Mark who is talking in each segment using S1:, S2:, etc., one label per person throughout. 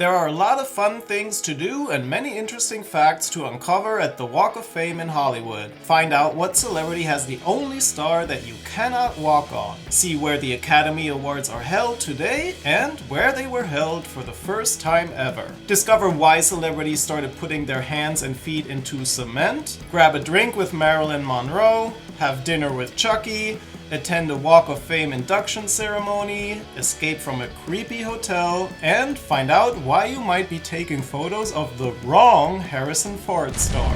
S1: There are a lot of fun things to do and many interesting facts to uncover at the Walk of Fame in Hollywood. Find out what celebrity has the only star that you cannot walk on. See where the Academy Awards are held today and where they were held for the first time ever. Discover why celebrities started putting their hands and feet into cement. Grab a drink with Marilyn Monroe. Have dinner with Chucky. Attend a Walk of Fame induction ceremony, escape from a creepy hotel, and find out why you might be taking photos of the wrong Harrison Ford star.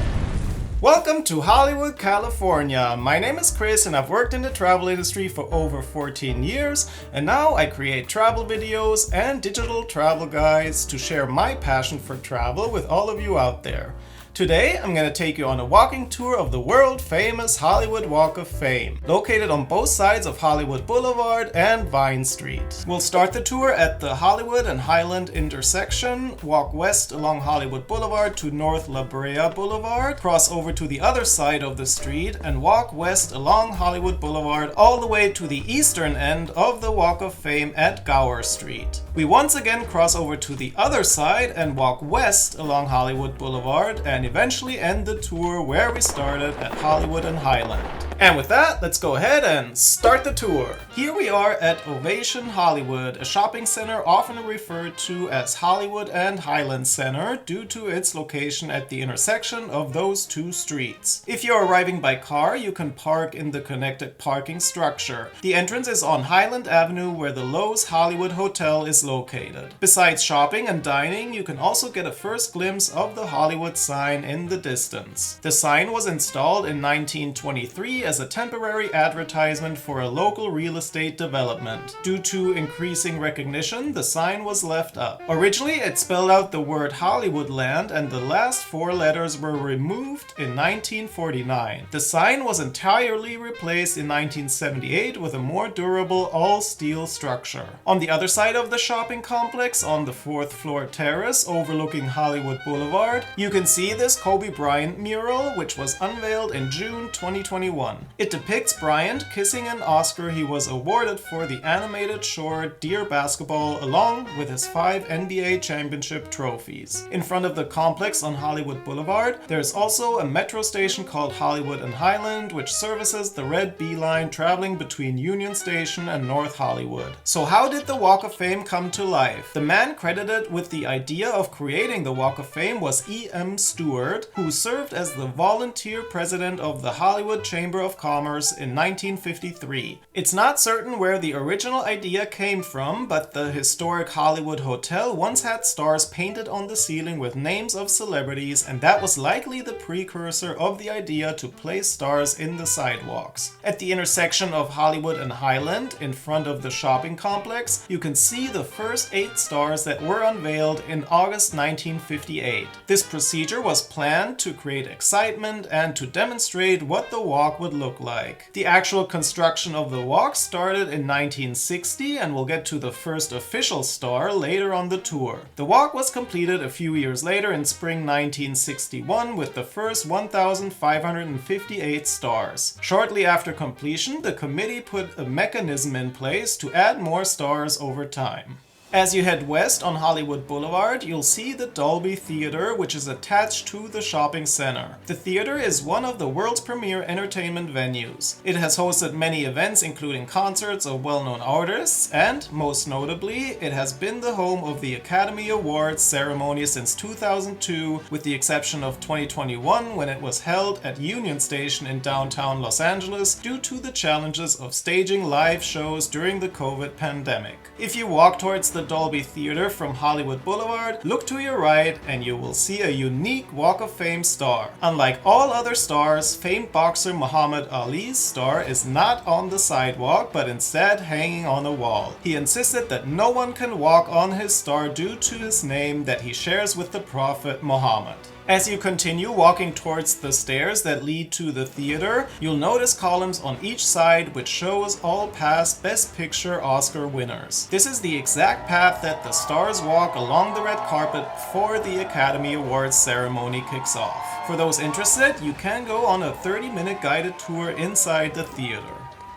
S1: Welcome to Hollywood, California. My name is Chris and I've worked in the travel industry for over 14 years, and now I create travel videos and digital travel guides to share my passion for travel with all of you out there. Today, I'm going to take you on a walking tour of the world-famous Hollywood Walk of Fame, located on both sides of Hollywood Boulevard and Vine Street. We'll start the tour at the Hollywood and Highland intersection, walk west along Hollywood Boulevard to North La Brea Boulevard, cross over to the other side of the street, and walk west along Hollywood Boulevard all the way to the eastern end of the Walk of Fame at Gower Street. We once again cross over to the other side and walk west along Hollywood Boulevard and eventually end the tour where we started at Hollywood and Highland. And with that, let's go ahead and start the tour. Here we are at Ovation Hollywood, a shopping center often referred to as Hollywood and Highland Center due to its location at the intersection of those two streets. If you're arriving by car, you can park in the connected parking structure. The entrance is on Highland Avenue where the Lowe's Hollywood Hotel is located. Besides shopping and dining, you can also get a first glimpse of the Hollywood sign in the distance. The sign was installed in 1923 as a temporary advertisement for a local real estate development. Due to increasing recognition, the sign was left up. Originally, it spelled out the word Hollywoodland and the last four letters were removed in 1949. The sign was entirely replaced in 1978 with a more durable all-steel structure. On the other side of the shopping complex, on the fourth floor terrace overlooking Hollywood Boulevard, you can see this Kobe Bryant mural, which was unveiled in June 2021. It depicts Bryant kissing an Oscar he was awarded for the animated short Dear Basketball along with his 5 NBA championship trophies. In front of the complex on Hollywood Boulevard, there's also a metro station called Hollywood and Highland, which services the Red Bee line traveling between Union Station and North Hollywood. So how did the Walk of Fame come to life? The man credited with the idea of creating the Walk of Fame was E.M. Stewart, who served as the volunteer president of the Hollywood Chamber of Commerce in 1953. It's not certain where the original idea came from, but the historic Hollywood Hotel once had stars painted on the ceiling with names of celebrities, and that was likely the precursor of the idea to place stars in the sidewalks. At the intersection of Hollywood and Highland, in front of the shopping complex, you can see the first 8 stars that were unveiled in August 1958. This procedure was planned to create excitement and to demonstrate what the walk would look like. The actual construction of the walk started in 1960 and we'll get to the first official star later on the tour. The walk was completed a few years later in spring 1961 with the first 1,558 stars. Shortly after completion, the committee put a mechanism in place to add more stars over time. As you head west on Hollywood Boulevard, you'll see the Dolby Theatre, which is attached to the shopping center. The theater is one of the world's premier entertainment venues. It has hosted many events including concerts of well-known artists, and, most notably, it has been the home of the Academy Awards ceremony since 2002, with the exception of 2021 when it was held at Union Station in downtown Los Angeles due to the challenges of staging live shows during the COVID pandemic. If you walk towards the Dolby Theatre from Hollywood Boulevard, look to your right and you will see a unique Walk of Fame star. Unlike all other stars, famed boxer Muhammad Ali's star is not on the sidewalk but instead hanging on a wall. He insisted that no one can walk on his star due to his name that he shares with the Prophet Muhammad. As you continue walking towards the stairs that lead to the theater, you'll notice columns on each side which shows all past Best Picture Oscar winners. This is the exact path that the stars walk along the red carpet before the Academy Awards ceremony kicks off. For those interested, you can go on a 30-minute guided tour inside the theater.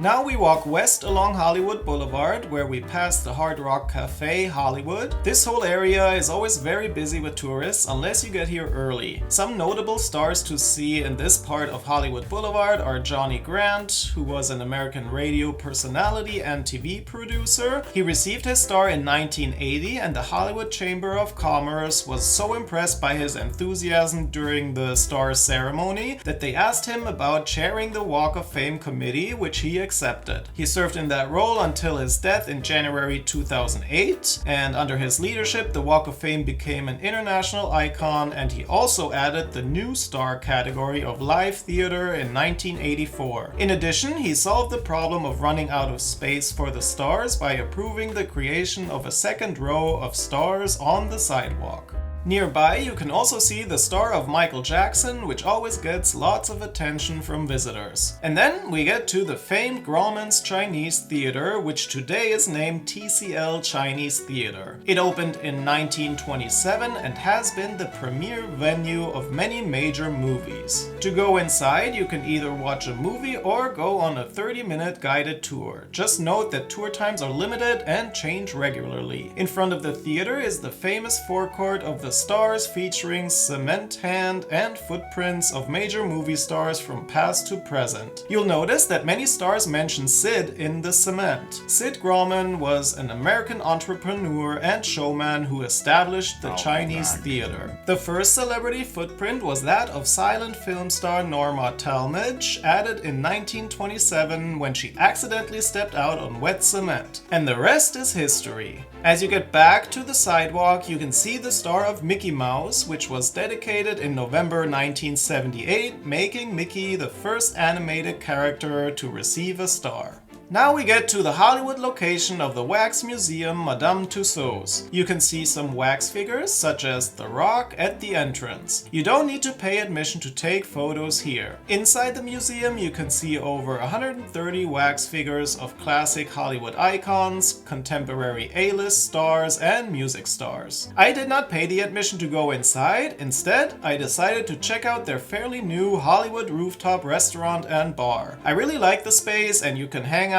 S1: Now we walk west along Hollywood Boulevard, where we pass the Hard Rock Cafe Hollywood. This whole area is always very busy with tourists unless you get here early. Some notable stars to see in this part of Hollywood Boulevard are Johnny Grant, who was an American radio personality and TV producer. He received his star in 1980, and the Hollywood Chamber of Commerce was so impressed by his enthusiasm during the star ceremony that they asked him about chairing the Walk of Fame committee, which he accepted. He served in that role until his death in January 2008, and under his leadership the Walk of Fame became an international icon, and he also added the new star category of live theater in 1984. In addition, he solved the problem of running out of space for the stars by approving the creation of a second row of stars on the sidewalk. Nearby, you can also see the star of Michael Jackson, which always gets lots of attention from visitors. And then we get to the famed Grauman's Chinese Theatre, which today is named TCL Chinese Theatre. It opened in 1927 and has been the premier venue of many major movies. To go inside, you can either watch a movie or go on a 30-minute guided tour. Just note that tour times are limited and change regularly. In front of the theater is the famous forecourt of the stars, featuring cement hand and footprints of major movie stars from past to present. You'll notice that many stars mention Sid in the cement. Sid Grauman was an American entrepreneur and showman who established the Chinese theater. The first celebrity footprint was that of silent film star Norma Talmadge, added in 1927 when she accidentally stepped out on wet cement. And the rest is history. As you get back to the sidewalk, you can see the star of Mickey Mouse, which was dedicated in November 1978, making Mickey the first animated character to receive a star. Now we get to the Hollywood location of the Wax Museum Madame Tussauds. You can see some wax figures, such as The Rock, at the entrance. You don't need to pay admission to take photos here. Inside the museum, you can see over 130 wax figures of classic Hollywood icons, contemporary A-list stars, and music stars. I did not pay the admission to go inside. Instead, I decided to check out their fairly new Hollywood Rooftop restaurant and bar. I really like the space, and you can hang out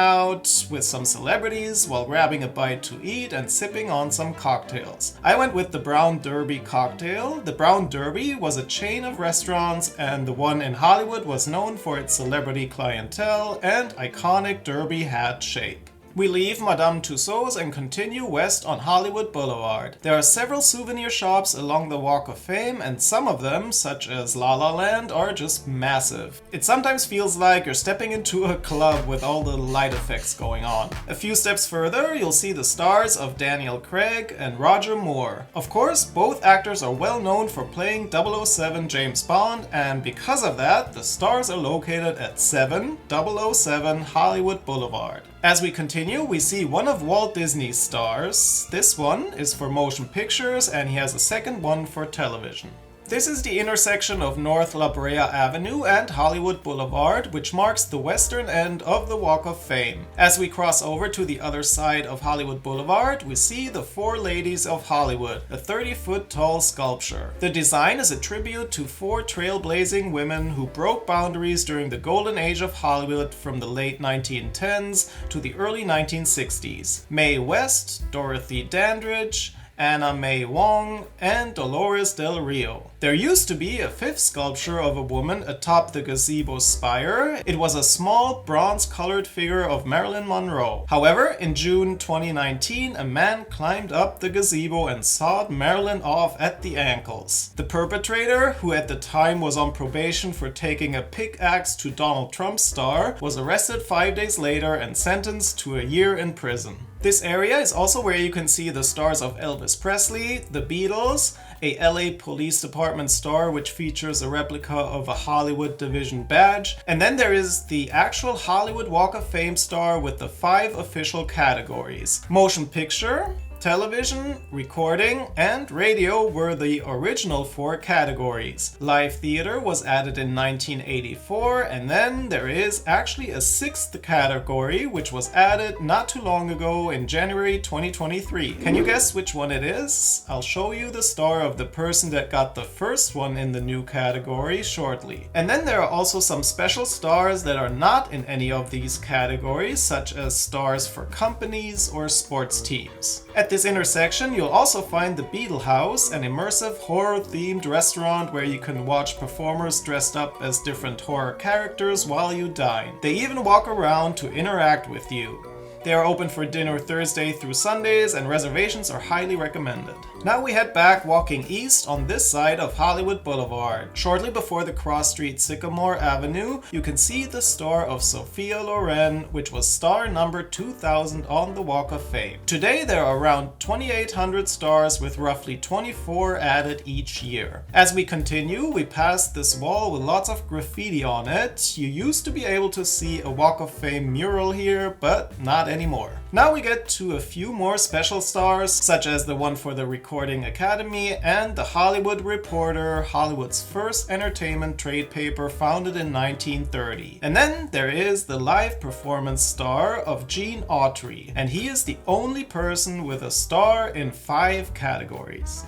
S1: with some celebrities while grabbing a bite to eat and sipping on some cocktails. I went with the Brown Derby cocktail. The Brown Derby was a chain of restaurants, and the one in Hollywood was known for its celebrity clientele and iconic derby hat shape. We leave Madame Tussauds and continue west on Hollywood Boulevard. There are several souvenir shops along the Walk of Fame, and some of them, such as La La Land, are just massive. It sometimes feels like you're stepping into a club with all the light effects going on. A few steps further, you'll see the stars of Daniel Craig and Roger Moore. Of course, both actors are well known for playing 007 James Bond, and because of that, the stars are located at 7007 Hollywood Boulevard. As we continue, we see one of Walt Disney's stars. This one is for motion pictures, and he has a second one for television. This is the intersection of North La Brea Avenue and Hollywood Boulevard, which marks the western end of the Walk of Fame. As we cross over to the other side of Hollywood Boulevard, we see the Four Ladies of Hollywood, a 30-foot tall sculpture. The design is a tribute to four trailblazing women who broke boundaries during the golden age of Hollywood from the late 1910s to the early 1960s. Mae West, Dorothy Dandridge, Anna May Wong, and Dolores Del Rio. There used to be a fifth sculpture of a woman atop the gazebo spire. It was a small bronze-colored figure of Marilyn Monroe. However, in June 2019, a man climbed up the gazebo and sawed Marilyn off at the ankles. The perpetrator, who at the time was on probation for taking a pickaxe to Donald Trump's star, was arrested 5 days later and sentenced to a year in prison. This area is also where you can see the stars of Elvis Presley, the Beatles, a LA Police Department star which features a replica of a Hollywood Division badge, and then there is the actual Hollywood Walk of Fame star with the 5 official categories: motion picture, Television, recording, and radio were the original 4 categories. Live theater was added in 1984, and then there is actually a 6th category which was added not too long ago in January 2023. Can you guess which one it is? I'll show you the star of the person that got the first one in the new category shortly. And then there are also some special stars that are not in any of these categories, such as stars for companies or sports teams. At this intersection, you'll also find the Beetle House, an immersive horror-themed restaurant where you can watch performers dressed up as different horror characters while you dine. They even walk around to interact with you. They are open for dinner Thursday through Sundays, and reservations are highly recommended. Now we head back walking east on this side of Hollywood Boulevard. Shortly before the cross street Sycamore Avenue, you can see the star of Sophia Loren, which was star number 2000 on the Walk of Fame. Today there are around 2,800 stars with roughly 24 added each year. As we continue, we pass this wall with lots of graffiti on it. You used to be able to see a Walk of Fame mural here, but not anymore. Now we get to a few more special stars, such as the one for the Recording Academy and the Hollywood Reporter, Hollywood's first entertainment trade paper founded in 1930. And then there is the live performance star of Gene Autry, and he is the only person with a star in 5 categories.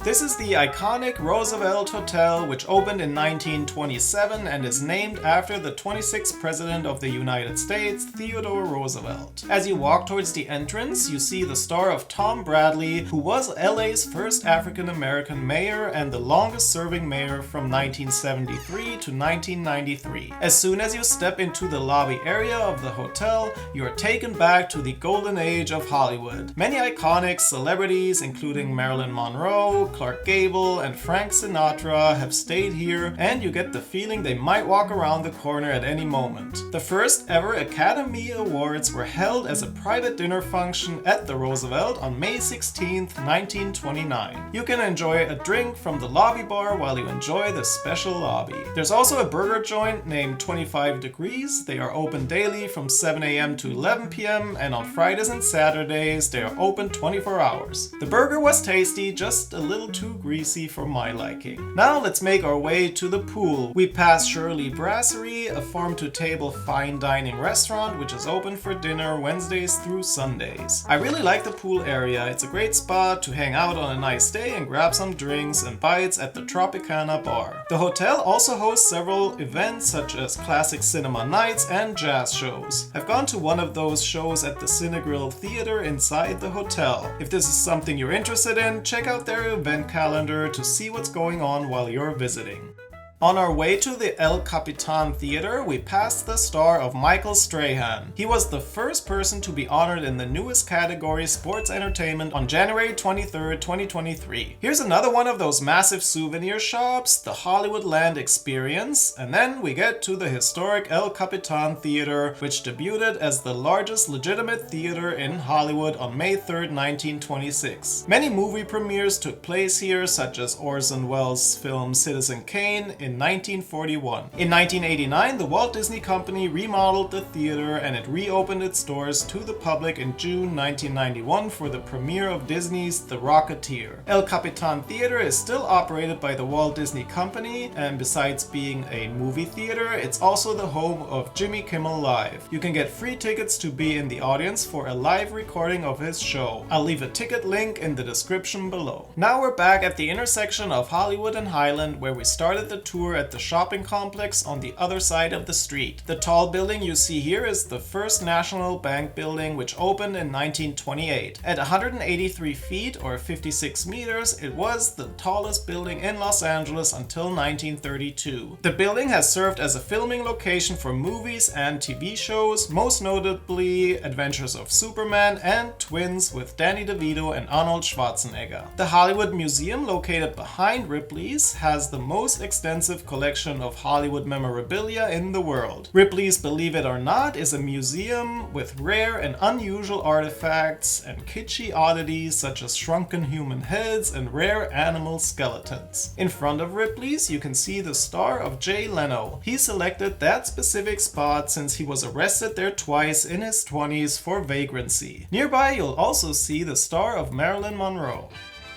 S1: This is the iconic Roosevelt Hotel, which opened in 1927 and is named after the 26th President of the United States, Theodore Roosevelt. As you walk towards the entrance, you see the star of Tom Bradley, who was LA's first African-American mayor and the longest-serving mayor from 1973 to 1993. As soon as you step into the lobby area of the hotel, you are taken back to the golden age of Hollywood. Many iconic celebrities, including Marilyn Monroe, Clark Gable, and Frank Sinatra have stayed here, and you get the feeling they might walk around the corner at any moment. The first ever Academy Awards were held as a private dinner function at the Roosevelt on May 16, 1929. You can enjoy a drink from the lobby bar while you enjoy the special lobby. There's also a burger joint named 25 Degrees. They are open daily from 7 a.m. to 11 p.m. and on Fridays and Saturdays they are open 24 hours. The burger was tasty, just a little too greasy for my liking. Now let's make our way to the pool. We pass Shirley Brasserie, a farm-to-table fine dining restaurant which is open for dinner Wednesdays through Sundays. I really like the pool area. It's a great spot to hang out on a nice day and grab some drinks and bites at the Tropicana bar. The hotel also hosts several events such as classic cinema nights and jazz shows. I've gone to one of those shows at the Grauman Theatre inside the hotel. If this is something you're interested in, check out their event calendar to see what's going on while you're visiting. On our way to the Capitan Theatre, we passed the star of Michael Strahan. He was the first person to be honored in the newest category, Sports Entertainment, on January 23, 2023. Here's another one of those massive souvenir shops, the Hollywood Land Experience, and then we get to the historic Capitan Theatre, which debuted as the largest legitimate theater in Hollywood on May 3, 1926. Many movie premieres took place here, such as Orson Welles' film Citizen Kane in 1941. In 1989, the Walt Disney Company remodeled the theater and it reopened its doors to the public in June 1991 for the premiere of Disney's The Rocketeer. Capitan Theatre is still operated by the Walt Disney Company, and besides being a movie theater, it's also the home of Jimmy Kimmel Live. You can get free tickets to be in the audience for a live recording of his show. I'll leave a ticket link in the description below. Now we're back at the intersection of Hollywood and Highland, where we started the tour at the shopping complex on the other side of the street. The tall building you see here is the First National Bank building, which opened in 1928. At 183 feet or 56 meters, it was the tallest building in Los Angeles until 1932. The building has served as a filming location for movies and TV shows, most notably Adventures of Superman and Twins with Danny DeVito and Arnold Schwarzenegger. The Hollywood Museum, located behind Ripley's, has the most extensive extensive collection of Hollywood memorabilia in the world. Ripley's Believe It or Not is a museum with rare and unusual artifacts and kitschy oddities such as shrunken human heads and rare animal skeletons. In front of Ripley's, you can see the star of Jay Leno. He selected that specific spot since he was arrested there twice in his 20s for vagrancy. Nearby, you'll also see the star of Marilyn Monroe.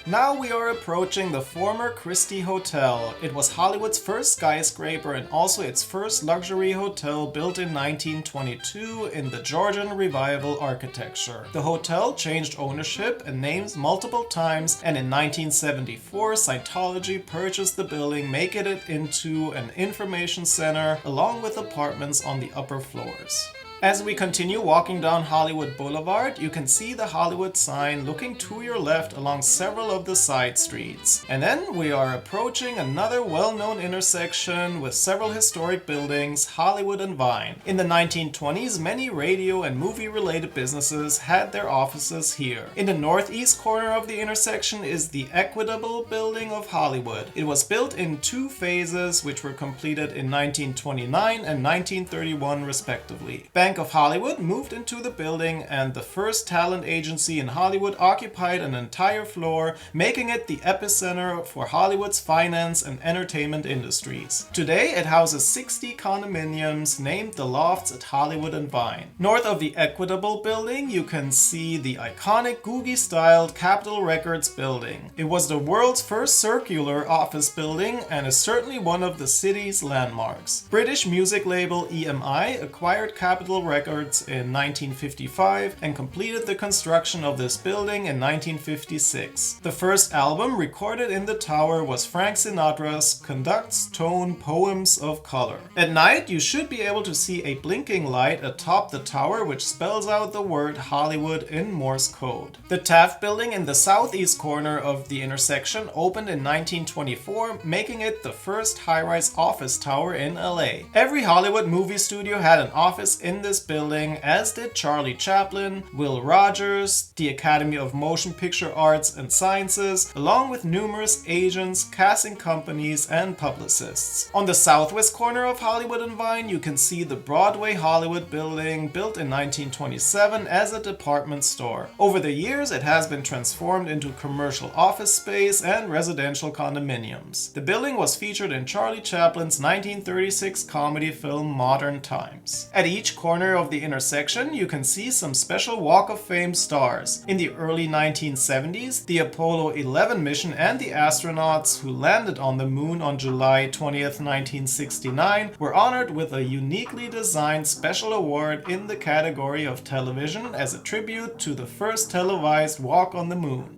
S1: Now we are approaching the former Christie Hotel. It was Hollywood's first skyscraper and also its first luxury hotel built in 1922 in the Georgian Revival architecture. The hotel changed ownership and names multiple times, and in 1974 Scientology purchased the building, making it into an information center along with apartments on the upper floors. As we continue walking down Hollywood Boulevard, you can see the Hollywood sign looking to your left along several of the side streets. And then we are approaching another well-known intersection with several historic buildings, Hollywood and Vine. In the 1920s, many radio and movie-related businesses had their offices here. In the northeast corner of the intersection is the Equitable Building of Hollywood. It was built in two phases, which were completed in 1929 and 1931 respectively. Bank of Hollywood moved into the building, and the first talent agency in Hollywood occupied an entire floor, making it the epicenter for Hollywood's finance and entertainment industries. Today it houses 60 condominiums named the Lofts at Hollywood and Vine. North of the Equitable Building you can see the iconic Googie-styled Capitol Records building. It was the world's first circular office building and is certainly one of the city's landmarks. British music label EMI acquired Capitol Records in 1955 and completed the construction of this building in 1956. The first album recorded in the tower was Frank Sinatra's Conducts Tone Poems of Color. At night you should be able to see a blinking light atop the tower which spells out the word Hollywood in Morse code. The Taft Building in the southeast corner of the intersection opened in 1924, making it the first high-rise office tower in LA. Every Hollywood movie studio had an office in this building, as did Charlie Chaplin, Will Rogers, the Academy of Motion Picture Arts and Sciences, along with numerous agents, casting companies, and publicists. On the southwest corner of Hollywood and Vine, you can see the Broadway Hollywood building, built in 1927 as a department store. Over the years, it has been transformed into commercial office space and residential condominiums. The building was featured in Charlie Chaplin's 1936 comedy film Modern Times. At each corner of the intersection, you can see some special Walk of Fame stars. In the early 1970s, the Apollo 11 mission and the astronauts who landed on the moon on July 20th, 1969 were honored with a uniquely designed special award in the category of television as a tribute to the first televised walk on the moon.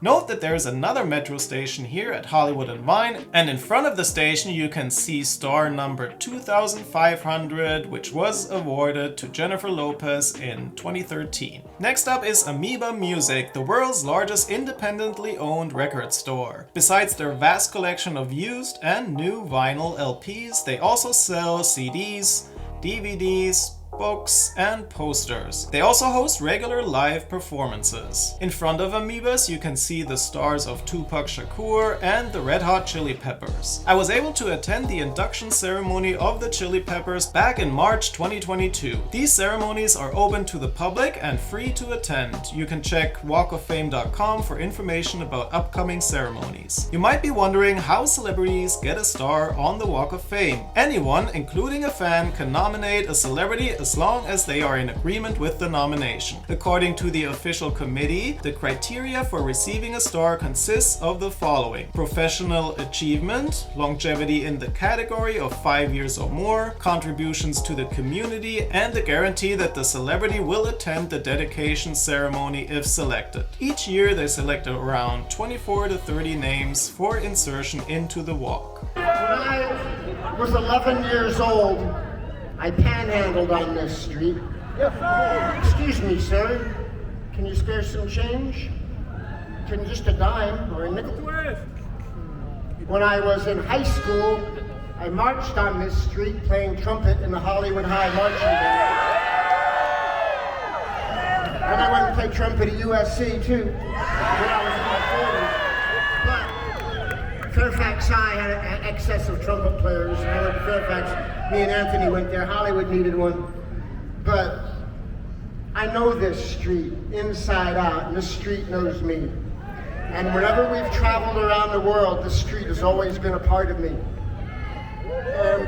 S1: Note that there is another metro station here at Hollywood and Vine, and in front of the station you can see star number 2500, which was awarded to Jennifer Lopez in 2013. Next up is Amoeba Music, the world's largest independently owned record store. Besides their vast collection of used and new vinyl LPs, they also sell CDs, DVDs, books, and posters. They also host regular live performances. In front of Amoebas, you can see the stars of Tupac Shakur and the Red Hot Chili Peppers. I was able to attend the induction ceremony of the Chili Peppers back in March 2022. These ceremonies are open to the public and free to attend. You can check walkoffame.com for information about upcoming ceremonies. You might be wondering how celebrities get a star on the Walk of Fame. Anyone, including a fan, can nominate a celebrity as long as they are in agreement with the nomination. According to the official committee, the criteria for receiving a star consists of the following: professional achievement, longevity in the category of 5 years or more, contributions to the community, and the guarantee that the celebrity will attend the dedication ceremony if selected. Each year they select around 24 to 30 names for insertion into the walk.
S2: When I was 11 years old, I panhandled on this street. Excuse me, sir. Can you spare some change? Can just a dime or a nickel? When I was in high school, I marched on this street playing trumpet in the Hollywood High Marching Band. And I went and played trumpet at USC too, when I was in my 40s. But Fairfax Fairfax High had an excess of trumpet players. I went to Fairfax. Me and Anthony went there. Hollywood needed one. But I know this street inside out, and this street knows me. And whenever we've traveled around the world, this street has always been a part of me. And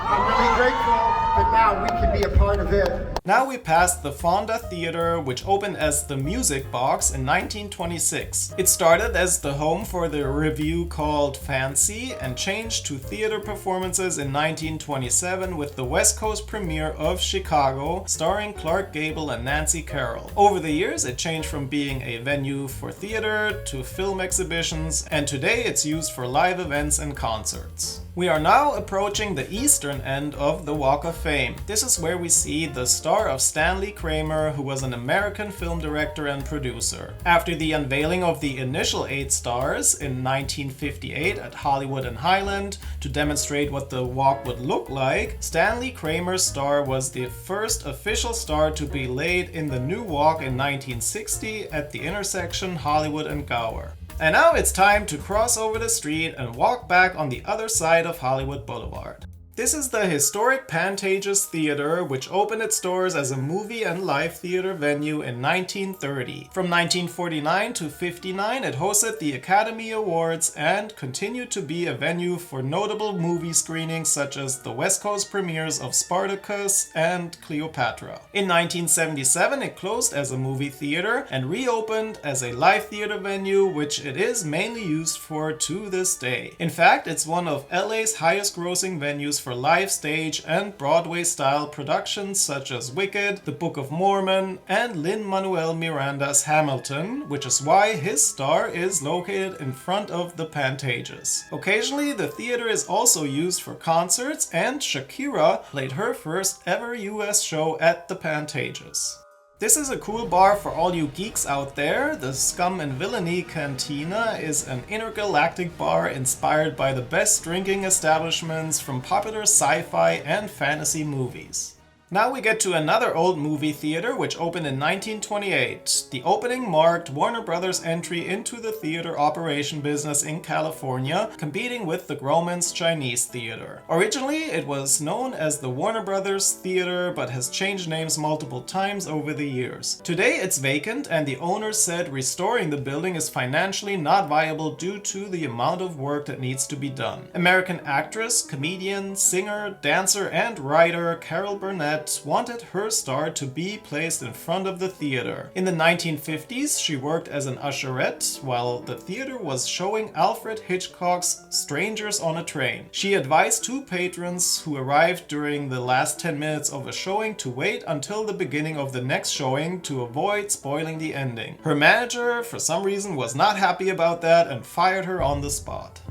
S2: I'm really grateful that now we can be a part of it.
S1: Now we passed the Fonda Theatre, which opened as the Music Box in 1926. It started as the home for the revue called Fancy and changed to theater performances in 1927 with the West Coast premiere of Chicago, starring Clark Gable and Nancy Carroll. Over the years, it changed from being a venue for theater to film exhibitions, and today it's used for live events and concerts. We are now approaching the eastern end of the Walk of Fame. This is where we see the star of Stanley Kramer, who was an American film director and producer. After the unveiling of the initial 8 stars in 1958 at Hollywood and Highland to demonstrate what the walk would look like, Stanley Kramer's star was the first official star to be laid in the new walk in 1960 at the intersection Hollywood and Gower. And now it's time to cross over the street and walk back on the other side of Hollywood Boulevard. This is the historic Pantages Theatre, which opened its doors as a movie and live theater venue in 1930. From 1949 to 59, it hosted the Academy Awards and continued to be a venue for notable movie screenings such as the West Coast premieres of Spartacus and Cleopatra. In 1977, it closed as a movie theater and reopened as a live theater venue, which it is mainly used for to this day. In fact, it's one of LA's highest grossing venues for live stage and Broadway-style productions such as Wicked, The Book of Mormon, and Lin-Manuel Miranda's Hamilton, which is why his star is located in front of the Pantages. Occasionally, the theater is also used for concerts, and Shakira played her first ever US show at the Pantages. This is a cool bar for all you geeks out there. The Scum and Villainy Cantina is an intergalactic bar inspired by the best drinking establishments from popular sci-fi and fantasy movies. Now we get to another old movie theater which opened in 1928. The opening marked Warner Brothers' entry into the theater operation business in California, competing with the Grauman's Chinese Theater. Originally, it was known as the Warner Brothers Theater, but has changed names multiple times over the years. Today it's vacant, and the owner said restoring the building is financially not viable due to the amount of work that needs to be done. American actress, comedian, singer, dancer, and writer Carol Burnett wanted her star to be placed in front of the theater. In the 1950s, she worked as an usherette while the theater was showing Alfred Hitchcock's Strangers on a Train. She advised 2 patrons who arrived during the last 10 minutes of a showing to wait until the beginning of the next showing to avoid spoiling the ending. Her manager, for some reason, was not happy about that and fired her on the spot.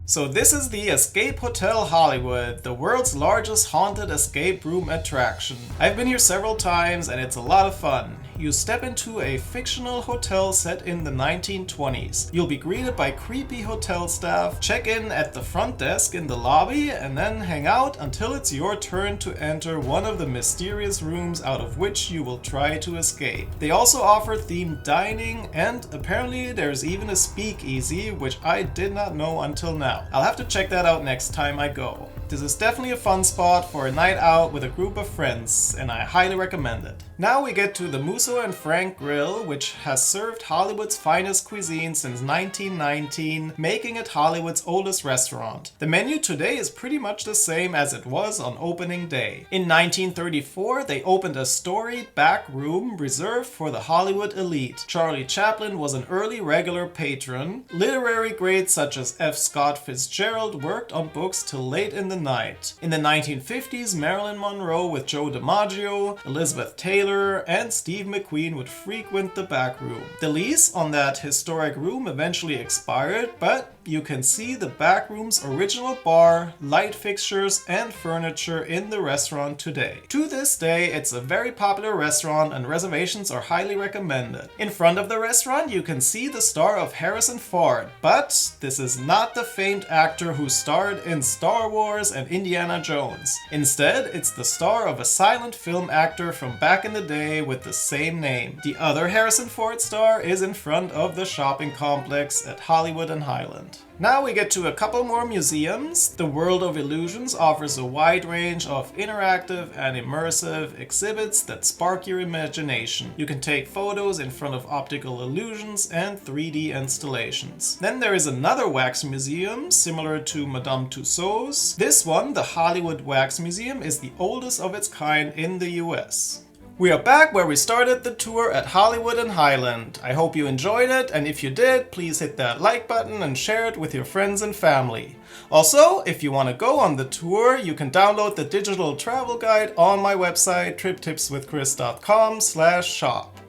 S1: So this is the Escape Hotel Hollywood, the world's largest haunted escape room attraction. I've been here several times and it's a lot of fun. You step into a fictional hotel set in the 1920s. You'll be greeted by creepy hotel staff, check in at the front desk in the lobby, and then hang out until it's your turn to enter one of the mysterious rooms out of which you will try to escape. They also offer themed dining, and apparently there's even a speakeasy, which I did not know until now. I'll have to check that out next time I go. This is definitely a fun spot for a night out with a group of friends, and I highly recommend it. Now we get to the Musso Frank Grill, which has served Hollywood's finest cuisine since 1919, making it Hollywood's oldest restaurant. The menu today is pretty much the same as it was on opening day. In 1934, they opened a storied back room reserved for the Hollywood elite. Charlie Chaplin was an early regular patron. Literary greats such as F. Scott Fitzgerald worked on books till late in the night. In the 1950s, Marilyn Monroe with Joe DiMaggio, Elizabeth Taylor, and Steve McQueen would frequent the back room. The lease on that historic room eventually expired, but you can see the back room's original bar, light fixtures, and furniture in the restaurant today. To this day, it's a very popular restaurant and reservations are highly recommended. In front of the restaurant, you can see the star of Harrison Ford, but this is not the famous famed actor who starred in Star Wars and Indiana Jones. Instead, it's the star of a silent film actor from back in the day with the same name. The other Harrison Ford star is in front of the shopping complex at Hollywood and Highland. Now we get to a couple more museums. The World of Illusions offers a wide range of interactive and immersive exhibits that spark your imagination. You can take photos in front of optical illusions and 3D installations. Then there is another wax museum similar to Madame Tussauds. This one, the Hollywood Wax Museum, is the oldest of its kind in the US. We are back where we started the tour at Hollywood and Highland. I hope you enjoyed it, and if you did, please hit that like button and share it with your friends and family. Also, if you want to go on the tour, you can download the digital travel guide on my website triptipswithchris.com/shop.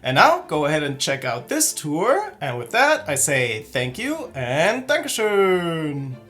S1: And now, go ahead and check out this tour, and with that, I say thank you and Dankeschön!